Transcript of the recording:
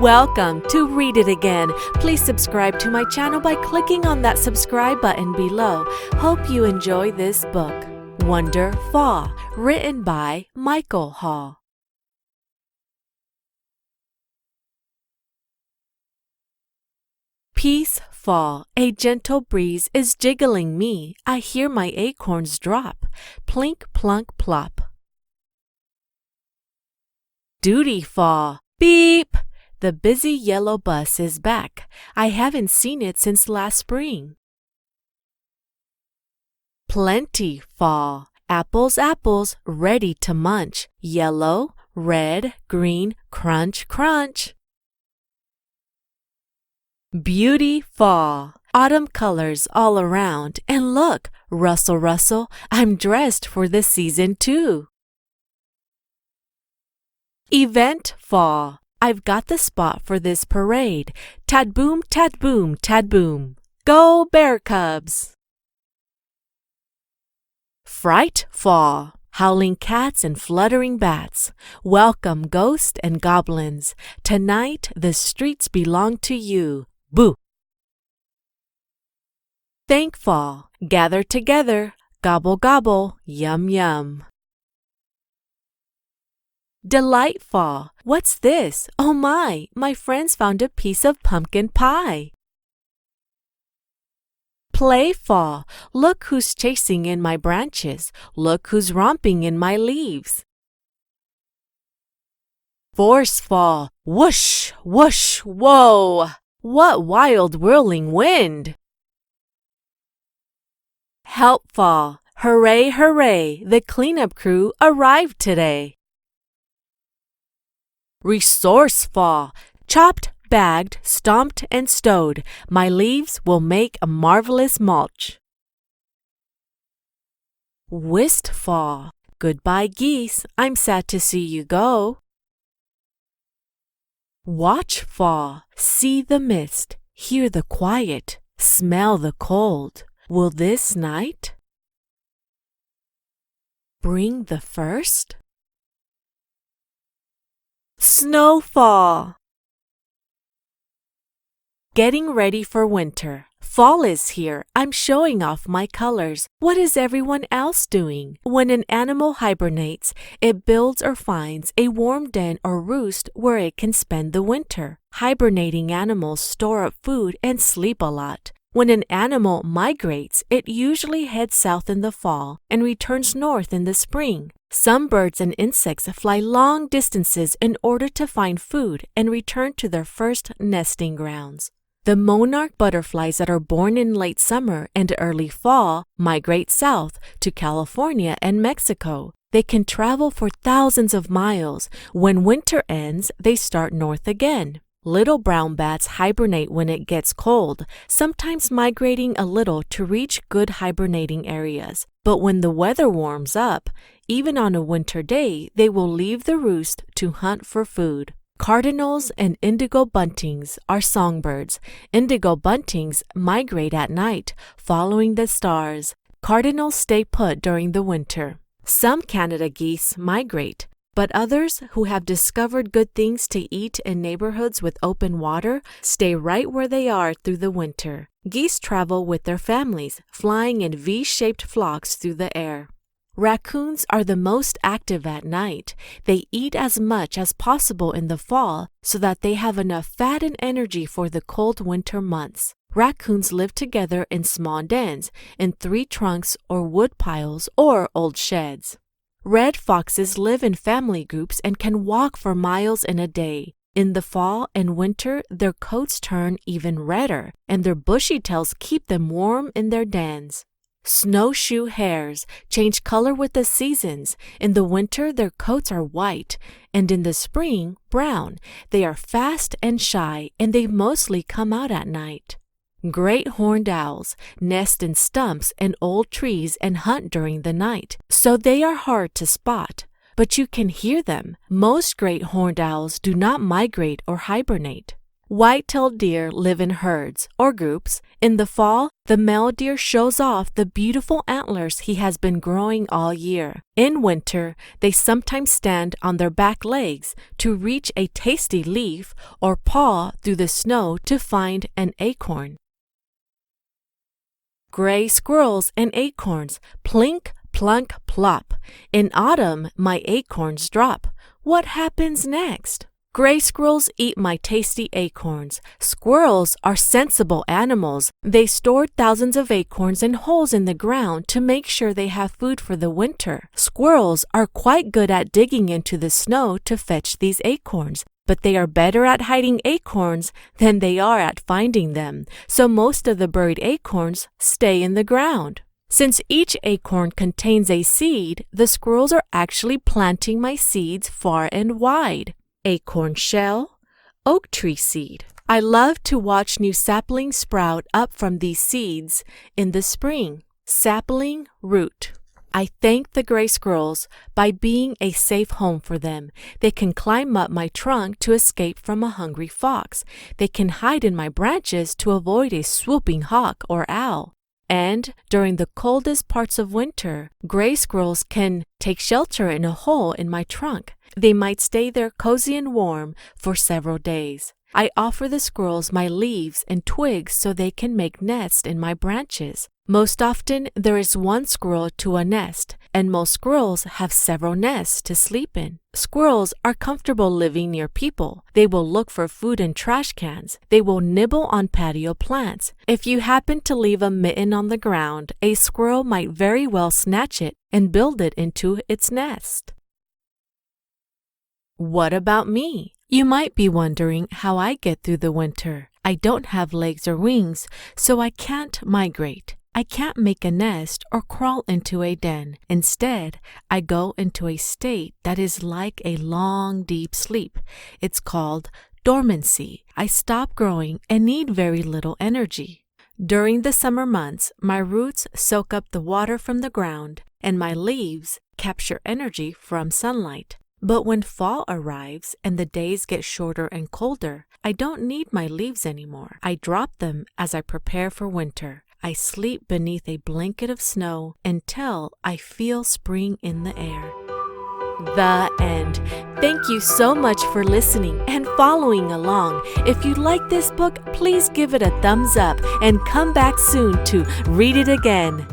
Welcome to Read It Again. Please subscribe to my channel by clicking on that subscribe button below. Hope you enjoy this book. Wonderfall, written by Michael Hall. Peaceful, a gentle breeze is jiggling me. I hear my acorns drop. Plink, plunk, plop. Dutyful, beep. The busy yellow bus is back. I haven't seen it since last spring. Plentiful, apples, apples, ready to munch. Yellow, red, green, crunch, crunch. Beautiful, autumn colors all around. And look, rustle, rustle, I'm dressed for the season too. Eventful, I've got the spot for this parade. Tad boom, tad boom, tad boom. Go Bear Cubs! Frightful, howling cats and fluttering bats. Welcome ghosts and goblins. Tonight the streets belong to you. Boo! Thankful, gather together. Gobble, gobble, yum, yum. Delightful, what's this? Oh my friends found a piece of pumpkin pie. Playful, look who's chasing in my branches. Look who's romping in my leaves. Forceful, whoosh, whoosh, whoa! What wild whirling wind! Helpful, hooray, hooray! The cleanup crew arrived today. Resourceful, chopped, bagged, stomped, and stowed. My leaves will make a marvelous mulch. Wistful, goodbye geese, I'm sad to see you go. Watchful, see the mist, hear the quiet, smell the cold. Will this night bring the first? Snowfall, getting ready for winter. Fall is here. I'm showing off my colors. What is everyone else doing? When an animal hibernates, it builds or finds a warm den or roost where it can spend the winter. Hibernating animals store up food and sleep a lot. When an animal migrates, it usually heads south in the fall and returns north in the spring. Some birds and insects fly long distances in order to find food and return to their first nesting grounds. The monarch butterflies that are born in late summer and early fall migrate south to California and Mexico. They can travel for thousands of miles. When winter ends, they start north again. Little brown bats hibernate when it gets cold, sometimes migrating a little to reach good hibernating areas. But when the weather warms up, even on a winter day, they will leave the roost to hunt for food. Cardinals and Indigo Buntings are songbirds. Indigo Buntings migrate at night, following the stars. Cardinals stay put during the winter. Some Canada geese migrate, but others who have discovered good things to eat in neighborhoods with open water stay right where they are through the winter. Geese travel with their families, flying in V-shaped flocks through the air. Raccoons are the most active at night. They eat as much as possible in the fall so that they have enough fat and energy for the cold winter months. Raccoons live together in small dens, in tree trunks or wood piles or old sheds. Red foxes live in family groups and can walk for miles in a day. In the fall and winter, their coats turn even redder, and their bushy tails keep them warm in their dens. Snowshoe hares change color with the seasons. In the winter, their coats are white, and in the spring, brown. They are fast and shy, and they mostly come out at night. Great horned owls nest in stumps and old trees and hunt during the night, so they are hard to spot. But you can hear them. Most great horned owls do not migrate or hibernate. White-tailed deer live in herds or groups. In the fall, the male deer shows off the beautiful antlers he has been growing all year. In winter, they sometimes stand on their back legs to reach a tasty leaf or paw through the snow to find an acorn. Gray squirrels and acorns, plink, plunk, plop. In autumn, my acorns drop. What happens next? Gray squirrels eat my tasty acorns. Squirrels are sensible animals. They store thousands of acorns in holes in the ground to make sure they have food for the winter. Squirrels are quite good at digging into the snow to fetch these acorns, but they are better at hiding acorns than they are at finding them, so most of the buried acorns stay in the ground. Since each acorn contains a seed, the squirrels are actually planting my seeds far and wide. Acorn shell, oak tree seed. I love to watch new saplings sprout up from these seeds in the spring. Sapling root. I thank the gray squirrels by being a safe home for them. They can climb up my trunk to escape from a hungry fox. They can hide in my branches to avoid a swooping hawk or owl. And during the coldest parts of winter, gray squirrels can take shelter in a hole in my trunk. They might stay there cozy and warm for several days. I offer the squirrels my leaves and twigs so they can make nests in my branches. Most often, there is one squirrel to a nest, and most squirrels have several nests to sleep in. Squirrels are comfortable living near people. They will look for food in trash cans. They will nibble on patio plants. If you happen to leave a mitten on the ground, a squirrel might very well snatch it and build it into its nest. What about me? You might be wondering how I get through the winter. I don't have legs or wings, so I can't migrate. I can't make a nest or crawl into a den. Instead, I go into a state that is like a long, deep sleep. It's called dormancy. I stop growing and need very little energy. During the summer months, my roots soak up the water from the ground, and my leaves capture energy from sunlight. But when fall arrives and the days get shorter and colder, I don't need my leaves anymore. I drop them as I prepare for winter. I sleep beneath a blanket of snow until I feel spring in the air. The end. Thank you so much for listening and following along. If you like this book, please give it a thumbs up and come back soon to read it again.